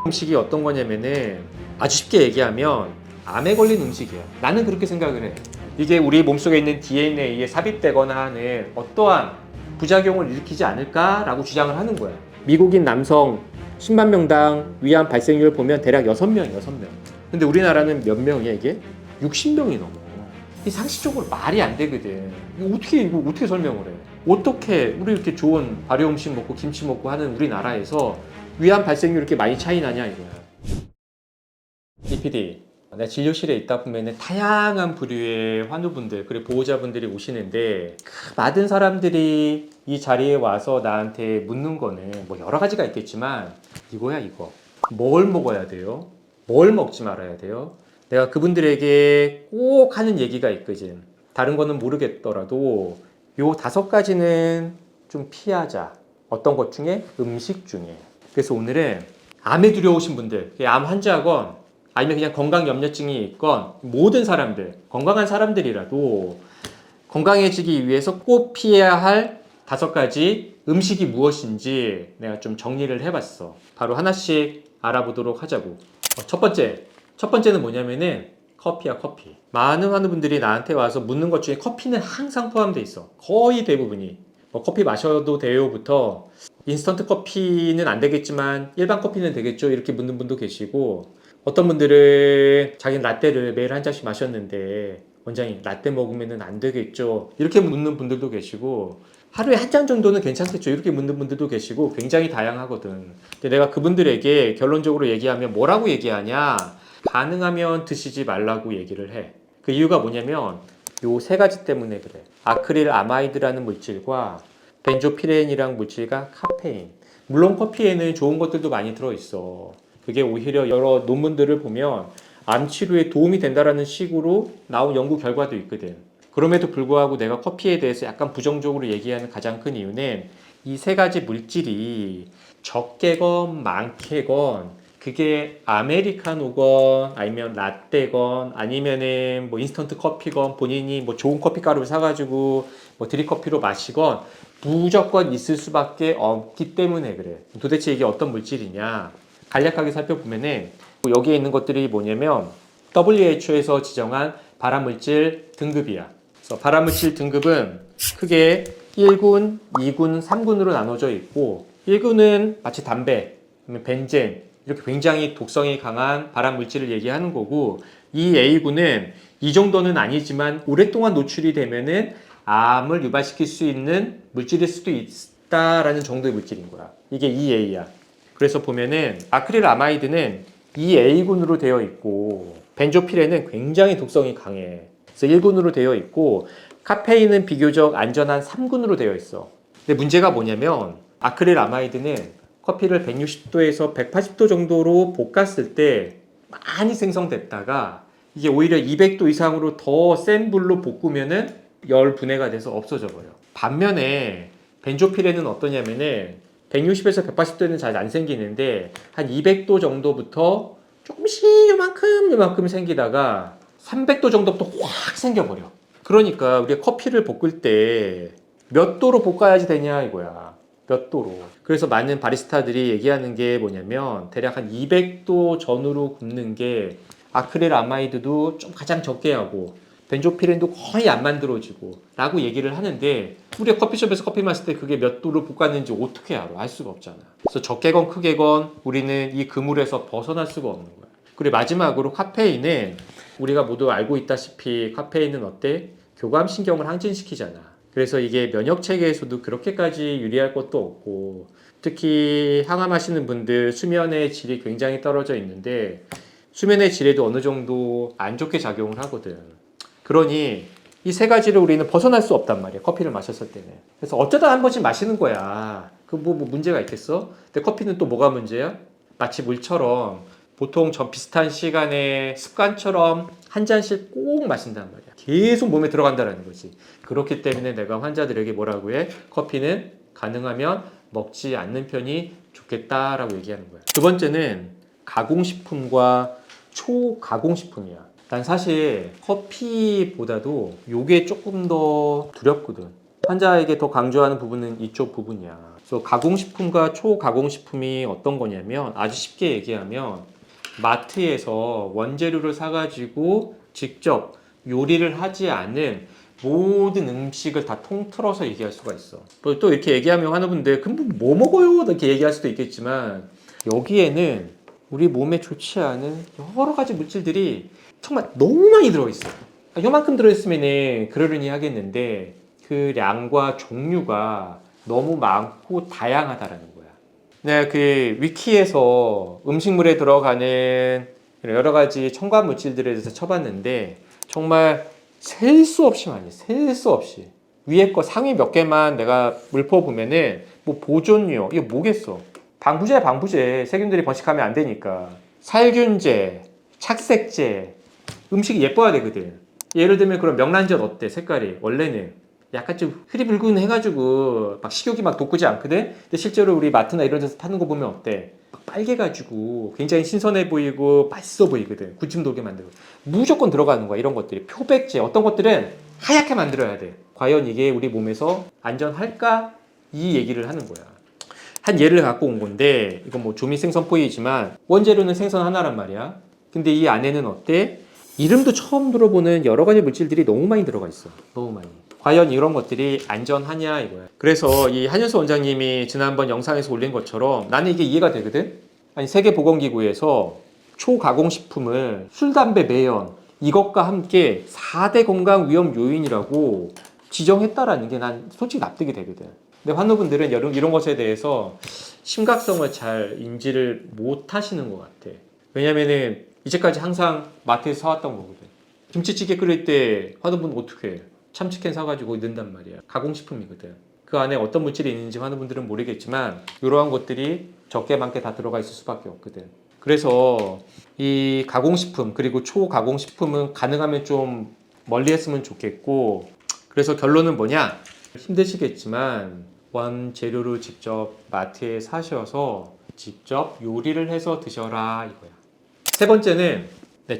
음식이 어떤 거냐면은 아주 쉽게 얘기하면 암에 걸린 음식이야. 나는 그렇게 생각을 해. 이게 우리 몸속에 있는 DNA에 삽입되거나 하는 어떠한 부작용을 일으키지 않을까라고 주장을 하는 거야. 미국인 남성 10만 명당 위암 발생률 보면 대략 6명. 근데 우리나라는 몇 명이야 이게? 60명이 넘어. 이 상식적으로 말이 안 되거든. 이거 어떻게 설명을 해? 어떻게 우리 이렇게 좋은 발효 음식 먹고 김치 먹고 하는 우리나라에서 위암 발생률 이렇게 많이 차이 나냐 이거야. 이PD, 내가 진료실에 있다 보면은 다양한 부류의 환우분들 그리고 보호자분들이 오시는데 그 많은 사람들이 이 자리에 와서 나한테 묻는 거는 뭐 여러 가지가 있겠지만 이거야 이거. 뭘 먹어야 돼요? 뭘 먹지 말아야 돼요? 내가 그분들에게 꼭 하는 얘기가 있거든. 다른 거는 모르겠더라도 요 5가지는 좀 피하자. 어떤 것 중에? 음식 중에. 그래서 오늘은 암에 두려우신 분들, 암 환자건 아니면 그냥 건강 염려증이 있건 모든 사람들, 건강한 사람들이라도 건강해지기 위해서 꼭 피해야 할 5가지 음식이 무엇인지 내가 좀 정리를 해봤어. 바로 하나씩 알아보도록 하자고. 첫 번째는 뭐냐면은 커피야, 커피. 많은 환우분들이 나한테 와서 묻는 것 중에 커피는 항상 포함되어 있어. 거의 대부분이. 뭐 커피 마셔도 돼요부터 인스턴트 커피는 안 되겠지만 일반 커피는 되겠죠? 이렇게 묻는 분도 계시고, 어떤 분들은 자기는 라떼를 매일 한 잔씩 마셨는데 원장님 라떼 먹으면 안 되겠죠? 이렇게 묻는 분들도 계시고, 하루에 한 잔 정도는 괜찮겠죠? 이렇게 묻는 분들도 계시고 굉장히 다양하거든. 근데 내가 그분들에게 결론적으로 얘기하면 뭐라고 얘기하냐? 가능하면 드시지 말라고 얘기를 해. 그 이유가 뭐냐면 요 3가지 때문에 그래. 아크릴 아마이드라는 물질과 벤조피렌이라는 물질과 카페인. 물론 커피에는 좋은 것들도 많이 들어있어. 그게 오히려 여러 논문들을 보면 암 치료에 도움이 된다라는 식으로 나온 연구 결과도 있거든. 그럼에도 불구하고 내가 커피에 대해서 약간 부정적으로 얘기하는 가장 큰 이유는 이 3가지 물질이 적게건 많게건 그게 아메리카노건 아니면 라떼건 아니면은 뭐 인스턴트 커피건 본인이 뭐 좋은 커피 가루를 사가지고 뭐 드립커피로 마시건 무조건 있을 수밖에 없기 때문에 그래. 도대체 이게 어떤 물질이냐? 간략하게 살펴보면은 여기에 있는 것들이 뭐냐면 WHO에서 지정한 발암물질 등급이야. 그래서 발암물질 등급은 크게 1군, 2군, 3군으로 나눠져 있고 1군은 마치 담배, 벤젠 이렇게 굉장히 독성이 강한 발암물질을 얘기하는 거고, 이 A군은 이 정도는 아니지만 오랫동안 노출이 되면은 암을 유발시킬 수 있는 물질일 수도 있다라는 정도의 물질인 거야. 이게 EA야. 그래서 보면은 아크릴 아마이드는 EA군으로 되어 있고 벤조피렌은 굉장히 독성이 강해. 그래서 1군으로 되어 있고 카페인은 비교적 안전한 3군으로 되어 있어. 근데 문제가 뭐냐면 아크릴 아마이드는 커피를 160도에서 180도 정도로 볶았을 때 많이 생성됐다가 이게 오히려 200도 이상으로 더 센 불로 볶으면은 열 분해가 돼서 없어져 버려. 반면에 벤조피렌은 어떠냐면은 160에서 180도에는 잘 안 생기는데 한 200도 정도부터 조금씩 요만큼 생기다가 300도 정도부터 확 생겨버려. 그러니까 우리가 커피를 볶을 때 몇 도로 볶아야지 되냐 이거야. 몇 도로. 그래서 많은 바리스타들이 얘기하는 게 뭐냐면 대략 한 200도 전후로 굽는 게 아크릴 아마이드도 좀 가장 적게 하고 벤조피렌도 거의 안 만들어지고 라고 얘기를 하는데 우리가 커피숍에서 커피 마실 때 그게 몇 도로 볶았는지 어떻게 알아? 알 수가 없잖아. 그래서 적게건 크게건 우리는 이 그물에서 벗어날 수가 없는 거야. 그리고 마지막으로 카페인은 우리가 모두 알고 있다시피 카페인은 어때? 교감신경을 항진시키잖아. 그래서 이게 면역체계에서도 그렇게까지 유리할 것도 없고, 특히 항암하시는 분들 수면의 질이 굉장히 떨어져 있는데 수면의 질에도 어느 정도 안 좋게 작용을 하거든. 그러니 이 3가지를 우리는 벗어날 수 없단 말이야. 커피를 마셨을 때는. 그래서 어쩌다 한 번씩 마시는 거야. 그 뭐 문제가 있겠어? 근데 커피는 또 뭐가 문제야? 마치 물처럼 보통 저 비슷한 시간에 습관처럼 한 잔씩 꼭 마신단 말이야. 계속 몸에 들어간다는 거지. 그렇기 때문에 내가 환자들에게 뭐라고 해? 커피는 가능하면 먹지 않는 편이 좋겠다라고 얘기하는 거야. 두 번째는 가공식품과 초가공식품이야. 난 사실 커피보다도 요게 조금 더 두렵거든. 환자에게 더 강조하는 부분은 이쪽 부분이야. 그래서 가공식품과 초가공식품이 어떤 거냐면 아주 쉽게 얘기하면 마트에서 원재료를 사가지고 직접 요리를 하지 않은 모든 음식을 다 통틀어서 얘기할 수가 있어. 또 이렇게 얘기하면 환우분들 그럼 뭐 먹어요? 이렇게 얘기할 수도 있겠지만 여기에는 우리 몸에 좋지 않은 여러 가지 물질들이 정말 너무 많이 들어있어. 요만큼 들어있으면 그러려니 하겠는데 그 양과 종류가 너무 많고 다양하다라는 거야. 내가 그 위키에서 음식물에 들어가는 여러 가지 첨가 물질들에 대해서 쳐봤는데 정말 셀 수 없이 많이, 셀 수 없이. 위에 거 상위 몇 개만 내가 읊어보면은 뭐 보존료, 이게 뭐겠어? 방부제야 방부제. 세균들이 번식하면 안 되니까. 살균제, 착색제, 음식이 예뻐야 되거든. 예를 들면 그런 명란젓 어때? 색깔이 원래는 약간 좀 흐리붉은 해가지고 막 식욕이 막 돋구지 않거든? 근데 실제로 우리 마트나 이런 데서 파는 거 보면 어때? 막 빨개가지고 굉장히 신선해 보이고 맛있어 보이거든. 군침 돌게 만들고. 무조건 들어가는 거야, 이런 것들이. 표백제, 어떤 것들은 하얗게 만들어야 돼. 과연 이게 우리 몸에서 안전할까? 이 얘기를 하는 거야. 한 예를 갖고 온 건데, 이건 뭐 조미 생선포이지만 원재료는 생선 하나란 말이야. 근데 이 안에는 어때? 이름도 처음 들어보는 여러 가지 물질들이 너무 많이 들어가 있어. 너무 많이. 과연 이런 것들이 안전하냐 이거야. 그래서 이 한윤수 원장님이 지난번 영상에서 올린 것처럼 나는 이게 이해가 되거든. 아니 세계보건기구에서 초가공식품을 술, 담배, 매연 이것과 함께 4대 건강 위험 요인이라고 지정했다라는 게 난 솔직히 납득이 되거든. 근데 환우분들은 이런 것에 대해서 심각성을 잘 인지를 못 하시는 것 같아. 왜냐면은 이제까지 항상 마트에서 사왔던 거거든. 김치찌개 끓일 때 환우분 어떻게 해? 참치캔 사가지고 넣는단 말이야. 가공식품이거든. 그 안에 어떤 물질이 있는지 환우분들은 모르겠지만 이러한 것들이 적게 많게 다 들어가 있을 수밖에 없거든. 그래서 이 가공식품 그리고 초가공식품은 가능하면 좀 멀리 했으면 좋겠고, 그래서 결론은 뭐냐? 힘드시겠지만 원재료를 직접 마트에 사셔서 직접 요리를 해서 드셔라 이거야. 세 번째는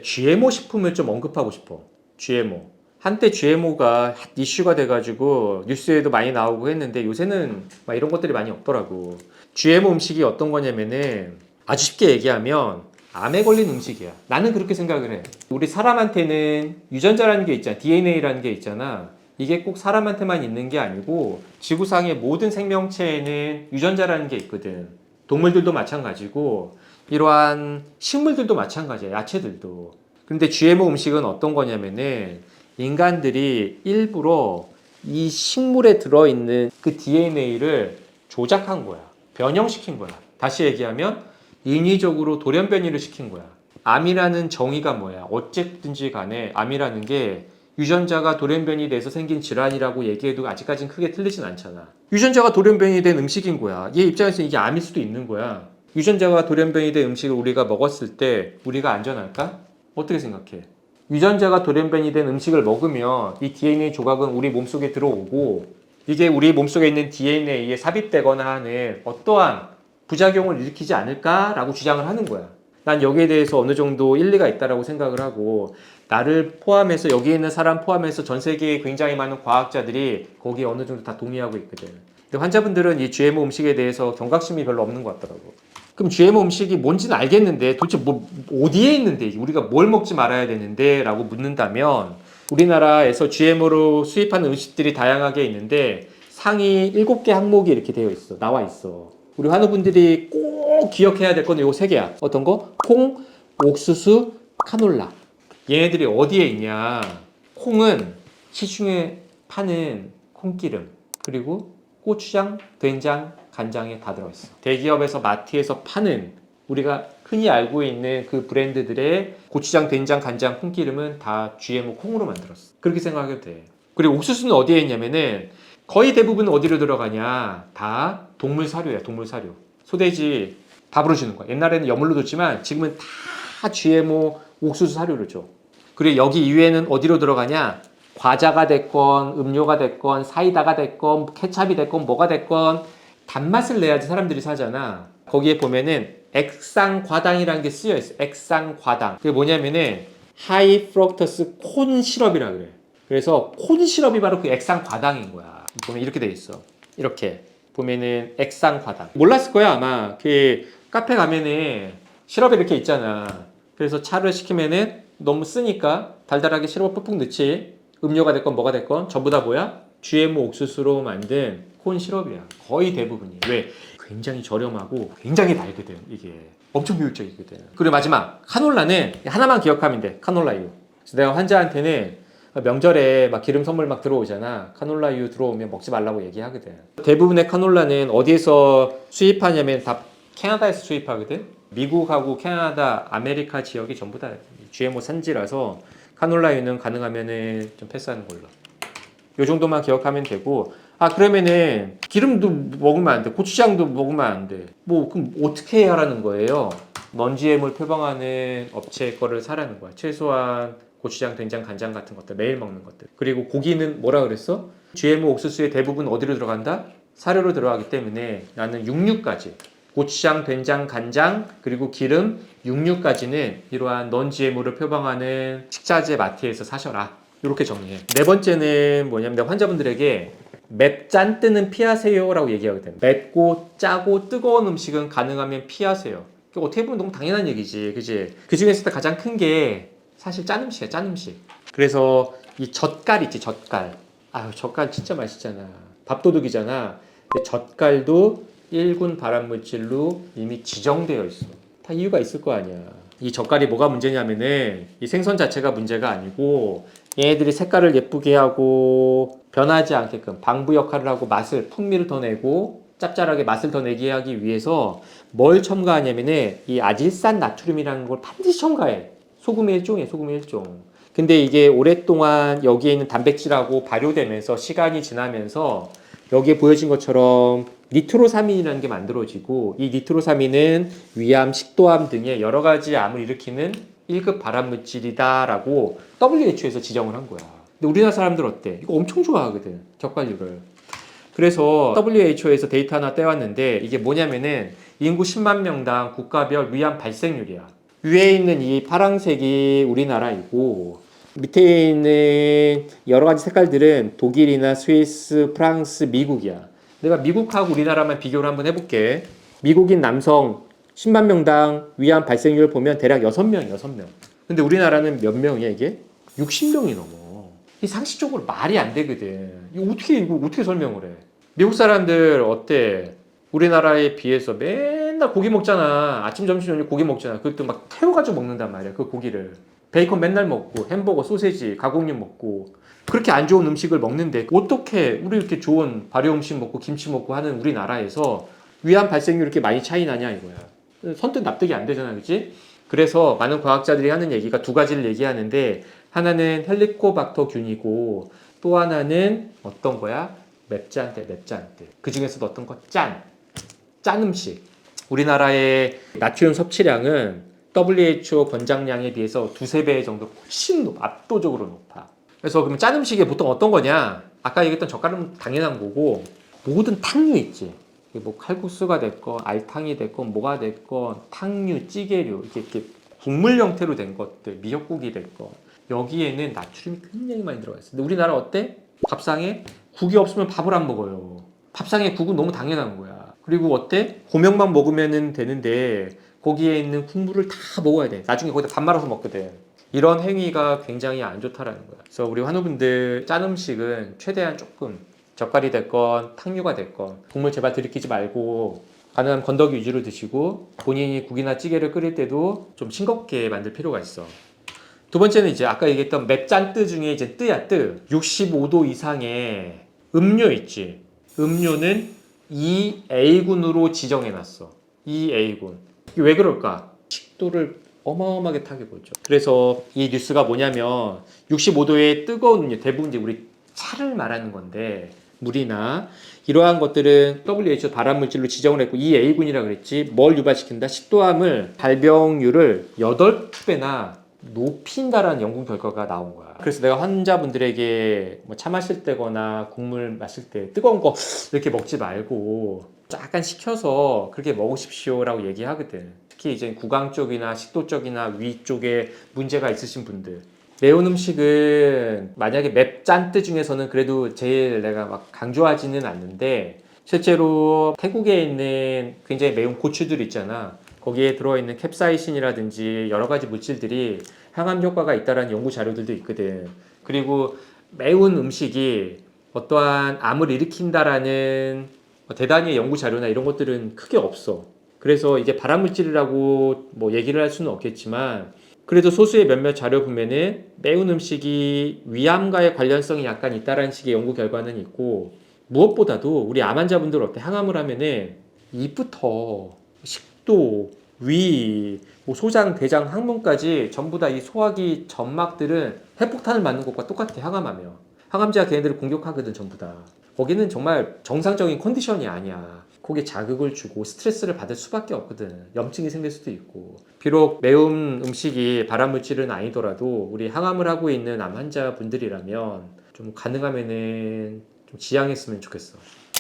GMO 식품을 좀 언급하고 싶어. GMO. 한때 GMO가 이슈가 돼가지고 뉴스에도 많이 나오고 했는데 요새는 막 이런 것들이 많이 없더라고. GMO 음식이 어떤 거냐면은 아주 쉽게 얘기하면 암에 걸린 음식이야. 나는 그렇게 생각을 해. 우리 사람한테는 유전자라는 게 있잖아. DNA라는 게 있잖아. 이게 꼭 사람한테만 있는 게 아니고 지구상의 모든 생명체에는 유전자라는 게 있거든. 동물들도 마찬가지고 이러한 식물들도 마찬가지야. 야채들도. 근데 GMO 음식은 어떤 거냐면은 인간들이 일부러 이 식물에 들어있는 그 DNA를 조작한 거야. 변형시킨 거야. 다시 얘기하면 인위적으로 돌연변이를 시킨 거야. 암이라는 정의가 뭐야? 어쨌든지 간에 암이라는 게 유전자가 돌연변이 돼서 생긴 질환이라고 얘기해도 아직까지는 크게 틀리진 않잖아. 유전자가 돌연변이 된 음식인 거야. 얘 입장에서 이게 암일 수도 있는 거야. 유전자가 돌연변이 된 음식을 우리가 먹었을 때 우리가 안전할까? 어떻게 생각해? 유전자가 돌연변이 된 음식을 먹으면 이 DNA 조각은 우리 몸속에 들어오고 이게 우리 몸속에 있는 DNA에 삽입되거나 하는 어떠한 부작용을 일으키지 않을까라고 주장을 하는 거야. 난 여기에 대해서 어느 정도 일리가 있다라고 생각을 하고, 나를 포함해서 여기 있는 사람 포함해서 전 세계에 굉장히 많은 과학자들이 거기에 어느 정도 다 동의하고 있거든. 근데 환자분들은 이 GMO 음식에 대해서 경각심이 별로 없는 것 같더라고. 그럼 GMO 음식이 뭔지는 알겠는데 도대체 뭐 어디에 있는데 우리가 뭘 먹지 말아야 되는데 라고 묻는다면, 우리나라에서 GMO로 수입하는 음식들이 다양하게 있는데 상위 7개 항목이 이렇게 되어 있어. 나와 있어. 우리 환우분들이 꼭 기억해야 될 거는 요 3개야. 어떤 거? 콩, 옥수수, 카놀라. 얘네들이 어디에 있냐? 콩은 시중에 파는 콩기름, 그리고 고추장, 된장, 간장에 다 들어있어. 대기업에서 마트에서 파는 우리가 흔히 알고 있는 그 브랜드들의 고추장, 된장, 간장, 콩기름은 다 GMO 콩으로 만들었어. 그렇게 생각해도 돼. 그리고 옥수수는 어디에 있냐면은 거의 대부분 어디로 들어가냐? 다 동물 사료야, 동물 사료. 소돼지 밥으로 주는 거야. 옛날에는 여물로 줬지만 지금은 다 GMO 옥수수 사료를 줘. 그리고 여기 이외에는 어디로 들어가냐? 과자가 됐건 음료가 됐건 사이다가 됐건 케찹이 됐건 뭐가 됐건 단맛을 내야지 사람들이 사잖아. 거기에 보면은 액상과당이라는 게 쓰여 있어. 액상과당. 그게 뭐냐면은 하이 프럭터스 콘 시럽이라 그래. 그래서 콘 시럽이 바로 그 액상과당인 거야. 보면 이렇게 돼 있어. 이렇게 보면은 액상과당. 몰랐을 거야 아마. 그 카페 가면은 시럽이 이렇게 있잖아. 그래서 차를 시키면은 너무 쓰니까 달달하게 시럽을 푹푹 넣지. 음료가 됐건 뭐가 됐건 전부 다 뭐야? GMO 옥수수로 만든 콘 시럽이야. 거의 대부분이. 왜? 굉장히 저렴하고 굉장히 달거든 이게. 엄청 효율적이거든. 그리고 마지막 카놀라는 하나만 기억하면 돼. 카놀라유. 그래서 내가 환자한테는 명절에 막 기름 선물 막 들어오잖아. 카놀라유 들어오면 먹지 말라고 얘기하거든. 대부분의 카놀라는 어디에서 수입하냐면 다 캐나다에서 수입하거든. 미국하고 캐나다, 아메리카 지역이 전부 다 GMO 산지라서 카놀라유는 가능하면은 좀 패스하는 걸로. 요 정도만 기억하면 되고. 아 그러면은 기름도 먹으면 안 돼. 고추장도 먹으면 안 돼. 뭐 그럼 어떻게 해야 하라는 거예요? non-GM을 표방하는 업체 거를 사라는 거야. 최소한 고추장, 된장, 간장 같은 것들 매일 먹는 것들. 그리고 고기는 뭐라 그랬어? GMO 옥수수의 대부분 어디로 들어간다? 사료로 들어가기 때문에 나는 육류까지 고추장, 된장, 간장 그리고 기름, 육류까지는 이러한 non-GMO를 표방하는 식자재 마트에서 사셔라. 이렇게 정리해. 네 번째는 뭐냐면 내가 환자분들에게 맵짠뜨는 피하세요라고 얘기하거든. 맵고 짜고 뜨거운 음식은 가능하면 피하세요. 어떻게 보면 너무 당연한 얘기지, 그지? 그 중에서도 가장 큰 게 사실 짠 음식이야, 짠 음식. 그래서 이 젓갈 있지, 젓갈. 아유, 젓갈 진짜 맛있잖아. 밥도둑이잖아. 근데 젓갈도 1군 발암물질로 이미 지정되어 있어. 다 이유가 있을 거 아니야. 이 젓갈이 뭐가 문제냐면은 이 생선 자체가 문제가 아니고 얘네들이 색깔을 예쁘게 하고 변하지 않게끔 방부 역할을 하고 맛을 풍미를 더 내고 짭짤하게 맛을 더 내게 하기 위해서 뭘 첨가하냐면은 이 아질산 나트륨이라는 걸 반드시 첨가해. 소금의 일종이에요. 소금의 일종. 근데 이게 오랫동안 여기에 있는 단백질하고 발효되면서 시간이 지나면서 여기에 보여진 것처럼 니트로사민이라는 게 만들어지고 이 니트로사민은 위암, 식도암 등의 여러 가지 암을 일으키는 1급 발암물질이다라고 WHO에서 지정을 한 거야. 근데 우리나라 사람들 어때? 이거 엄청 좋아하거든. 젓갈류를. 그래서 WHO에서 데이터 하나 떼왔는데 이게 뭐냐면은 인구 10만 명당 국가별 위암 발생률이야. 위에 있는 이 파란색이 우리나라이고 밑에 있는 여러 가지 색깔들은 독일이나 스위스, 프랑스, 미국이야. 내가 미국하고 우리나라만 비교를 한번 해볼게. 미국인 남성 10만 명당 위암 발생률 보면 대략 6명. 근데 우리나라는 몇 명이야 이게? 60명이 넘어. 이 상식적으로 말이 안 되거든. 이거 어떻게 설명을 해? 미국 사람들 어때? 우리나라에 비해서 맨날 고기 먹잖아. 아침, 점심, 저녁 고기 먹잖아. 그것도 막 태워가지고 먹는단 말이야. 그 고기를. 베이컨 맨날 먹고 햄버거, 소세지, 가공육 먹고 그렇게 안 좋은 음식을 먹는데 어떻게 우리 이렇게 좋은 발효 음식 먹고 김치 먹고 하는 우리나라에서 위암 발생률이 이렇게 많이 차이 나냐 이거야. 선뜻 납득이 안 되잖아, 그렇지? 그래서 많은 과학자들이 하는 얘기가 두 가지를 얘기하는데 하나는 헬리코박터균이고 또 하나는 어떤 거야? 맵짠뜨. 그 중에서도 어떤 거? 짠 음식. 우리나라의 나트륨 섭취량은 WHO 권장량에 비해서 두세 배 정도 훨씬 높아. 압도적으로 높아. 그래서 그러면 짠 음식이 보통 어떤 거냐? 아까 얘기했던 젓갈은 당연한 거고 모든 탕류 있지. 뭐 칼국수가 됐건 알탕이 됐건 뭐가 됐건 탕류, 찌개류 이렇게 국물 형태로 된 것들 미역국이 됐건 여기에는 나트륨이 굉장히 많이 들어가 있어. 근데 우리나라 어때? 밥상에 국이 없으면 밥을 안 먹어요. 밥상에 국은 너무 당연한 거야. 그리고 어때? 고명만 먹으면 되는데 거기에 있는 국물을 다 먹어야 돼. 나중에 거기다 밥 말아서 먹거든. 이런 행위가 굉장히 안 좋다라는 거야. 그래서 우리 환우분들 짠 음식은 최대한 조금 젓갈이 됐건 탕류가 됐건 국물 제발 들이키지 말고 가능한 건더기 위주로 드시고 본인이 국이나 찌개를 끓일 때도 좀 싱겁게 만들 필요가 있어. 두 번째는 이제 아까 얘기했던 맵짠뜨 중에 이제 뜨야 뜨. 65도 이상의 음료 있지. 음료는 2A군으로 지정해놨어. 2A군. 이게 왜 그럴까? 식도를 어마어마하게 타게 보죠. 그래서 이 뉴스가 뭐냐면 65도의 뜨거운 음료, 대부분 이제 우리 차를 말하는 건데 물이나 이러한 것들은 WHO 발암물질로 지정을 했고 2A군이라고 그랬지. 뭘 유발시킨다? 식도암을 발병률을 8배나 높인다라는 연구 결과가 나온 거야. 그래서 내가 환자분들에게 뭐 차 마실 때거나 국물 마실 때 뜨거운 거 이렇게 먹지 말고 약간 식혀서 그렇게 먹으십시오라고 얘기하거든. 특히 이제 구강 쪽이나 식도 쪽이나 위 쪽에 문제가 있으신 분들. 매운 음식은 만약에 맵짠뜨 중에서는 그래도 제일 내가 막 강조하지는 않는데 실제로 태국에 있는 굉장히 매운 고추들 있잖아. 거기에 들어있는 캡사이신이라든지 여러 가지 물질들이 항암 효과가 있다는 연구 자료들도 있거든. 그리고 매운 음식이 어떠한 암을 일으킨다라는 대단히 연구 자료나 이런 것들은 크게 없어. 그래서 이게 발암물질이라고 뭐 얘기를 할 수는 없겠지만 그래도 소수의 몇몇 자료 보면은 매운 음식이 위암과의 관련성이 약간 있다라는 식의 연구 결과는 있고 무엇보다도 우리 암 환자분들 어때? 항암을 하면은 입부터 식도, 위, 뭐 소장, 대장, 항문까지 전부 다 이 소화기 점막들은 핵폭탄을 맞는 것과 똑같아. 항암하면 항암제가 걔네들을 공격하거든. 전부 다. 거기는 정말 정상적인 컨디션이 아니야. 거기에 자극을 주고 스트레스를 받을 수밖에 없거든. 염증이 생길 수도 있고. 비록 매운 음식이 발암물질은 아니더라도 우리 항암을 하고 있는 암 환자분들이라면 좀 가능하면은 좀 지양했으면 좋겠어.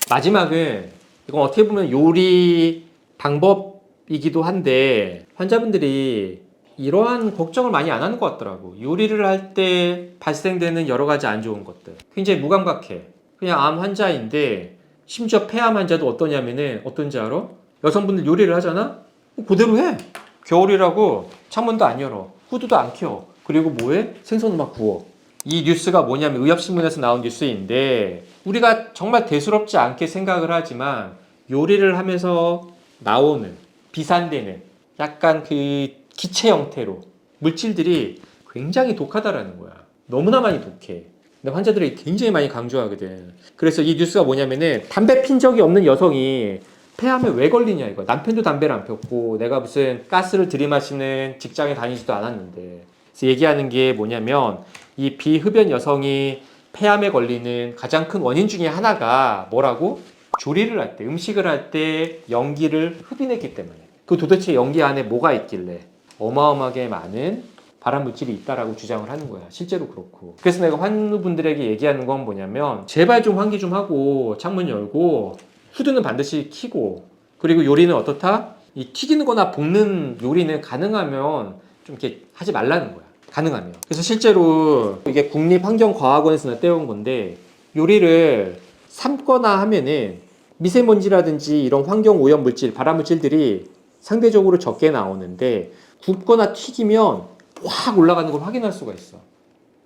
마지막은 이건 어떻게 보면 요리 방법이기도 한데 환자분들이 이러한 걱정을 많이 안 하는 것 같더라고. 요리를 할 때 발생되는 여러 가지 안 좋은 것들. 굉장히 무감각해. 그냥 암 환자인데 심지어 폐암 환자도 어떠냐면은 어떤지 알아? 여성분들 요리를 하잖아? 그대로 해. 겨울이라고 창문도 안 열어. 후드도 안 켜. 그리고 뭐해? 생선을 막 구워. 이 뉴스가 뭐냐면 의협신문에서 나온 뉴스인데 우리가 정말 대수롭지 않게 생각을 하지만 요리를 하면서 나오는 비산되는 약간 그 기체 형태로 물질들이 굉장히 독하다라는 거야. 너무나 많이 독해. 근데 환자들이 굉장히 많이 강조하거든. 그래서 이 뉴스가 뭐냐면은 담배 핀 적이 없는 여성이 폐암에 왜 걸리냐 이거. 남편도 담배를 안 폈고 내가 무슨 가스를 들이마시는 직장에 다니지도 않았는데. 그래서 얘기하는 게 뭐냐면 이 비흡연 여성이 폐암에 걸리는 가장 큰 원인 중에 하나가 뭐라고? 조리를 할 때, 음식을 할 때 연기를 흡인했기 때문에. 그 도대체 연기 안에 뭐가 있길래 어마어마하게 많은 발암물질이 있다라고 주장을 하는 거야. 실제로 그렇고. 그래서 내가 환우분들에게 얘기하는 건 뭐냐면 제발 좀 환기 좀 하고 창문 열고 후드는 반드시 켜고 그리고 요리는 어떻다? 이 튀기는 거나 볶는 요리는 가능하면 좀 이렇게 하지 말라는 거야. 가능하면. 그래서 실제로 이게 국립환경과학원에서 떼온 건데 요리를 삶거나 하면은 미세먼지라든지 이런 환경 오염 물질, 발암 물질들이 상대적으로 적게 나오는데 굽거나 튀기면 확 올라가는 걸 확인할 수가 있어.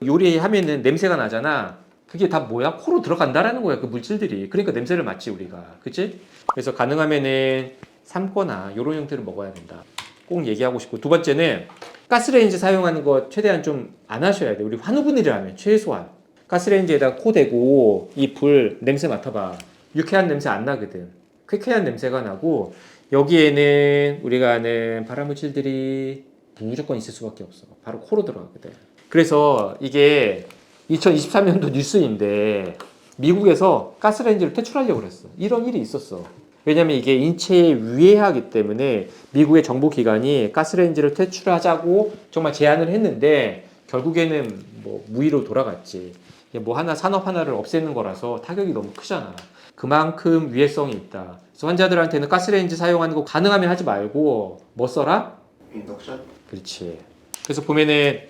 요리하면은 냄새가 나잖아. 그게 다 뭐야? 코로 들어간다라는 거야, 그 물질들이. 그러니까 냄새를 맡지 우리가. 그치? 그래서 가능하면은 삶거나 이런 형태로 먹어야 된다. 꼭 얘기하고 싶고 두 번째는 가스레인지 사용하는 거 최대한 좀 안 하셔야 돼. 우리 환우분들이라면 최소한 가스레인지에다 코 대고 이 불 냄새 맡아봐. 유쾌한 냄새 안 나거든. 쾌쾌한 냄새가 나고 여기에는 우리가 아는 발암물질들이 무조건 있을 수밖에 없어. 바로 코로 들어가거든. 그래서 이게 2023년도 뉴스인데 미국에서 가스레인지를 퇴출하려고 그랬어. 이런 일이 있었어. 왜냐면 이게 인체에 위해하기 때문에 미국의 정보기관이 가스레인지를 퇴출하자고 정말 제안을 했는데 결국에는 뭐 무의로 돌아갔지. 뭐 하나 산업 하나를 없애는 거라서 타격이 너무 크잖아. 그만큼 위해성이 있다. 그래서 환자들한테는 가스레인지 사용하는 거 가능하면 하지 말고 뭐 써라? 인덕션? 그렇지. 그래서 보면은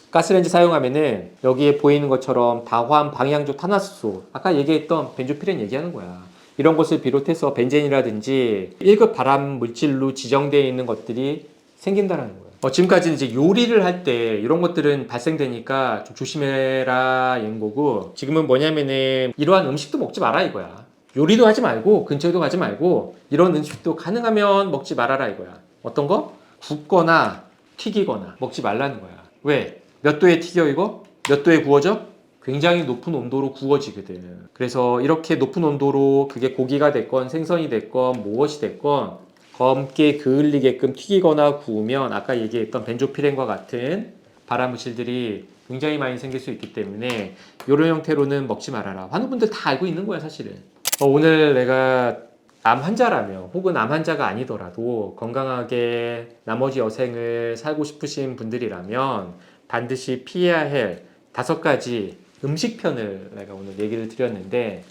가스레인지 사용하면은 여기에 보이는 것처럼 다환, 방향조, 탄화수소 아까 얘기했던 벤조피렌 얘기하는 거야. 이런 것을 비롯해서 벤젠이라든지 1급 발암 물질로 지정되어 있는 것들이 생긴다는 거예요. 지금까지는 이제 요리를 할 때 이런 것들은 발생되니까 좀 조심해라 이런 거고 지금은 뭐냐면은 이러한 음식도 먹지 마라 이거야. 요리도 하지 말고 근처에도 가지 말고 이런 음식도 가능하면 먹지 말아라 이거야. 어떤 거? 굽거나 튀기거나 먹지 말라는 거야. 왜? 몇 도에 튀겨 이거? 몇 도에 구워져? 굉장히 높은 온도로 구워지거든. 그래서 이렇게 높은 온도로 그게 고기가 됐건 생선이 됐건 무엇이 됐건 검게 그을리게끔 튀기거나 구우면 아까 얘기했던 벤조피렌과 같은 발암물질들이 굉장히 많이 생길 수 있기 때문에 이런 형태로는 먹지 말아라. 환우분들 다 알고 있는 거야 사실은. 오늘 내가 암 환자라며 혹은 암 환자가 아니더라도 건강하게 나머지 여생을 살고 싶으신 분들이라면 반드시 피해야 할 5가지 음식편을 내가 오늘 얘기를 드렸는데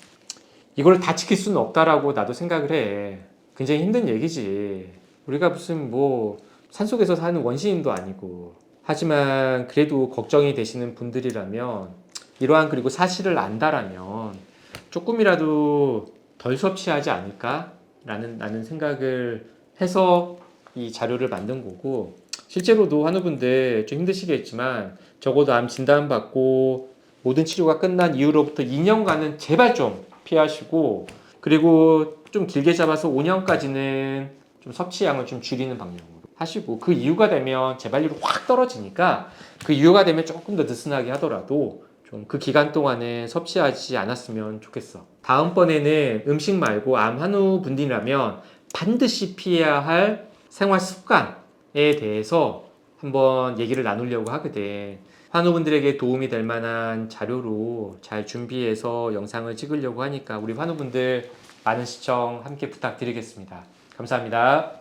이걸 다 지킬 수는 없다라고 나도 생각을 해. 굉장히 힘든 얘기지. 우리가 무슨 뭐 산속에서 사는 원시인도 아니고. 하지만 그래도 걱정이 되시는 분들이라면 이러한 그리고 사실을 안다라면 조금이라도 덜 섭취하지 않을까라는 생각을 해서 이 자료를 만든 거고, 실제로도 환우분들 좀 힘드시겠지만 적어도 암 진단받고 모든 치료가 끝난 이후로부터 2년간은 제발 좀 피하시고, 그리고 좀 길게 잡아서 5년까지는 좀 섭취량을 좀 줄이는 방향으로 하시고, 그 이유가 되면 재발률이 확 떨어지니까 그 이유가 되면 조금 더 느슨하게 하더라도 좀 그 기간 동안에 섭취하지 않았으면 좋겠어. 다음번에는 음식 말고 암 환우 분들이라면 반드시 피해야 할 생활 습관에 대해서 한번 얘기를 나누려고 하거든. 환우분들에게 도움이 될 만한 자료로 잘 준비해서 영상을 찍으려고 하니까 우리 환우분들 많은 시청 함께 부탁드리겠습니다. 감사합니다.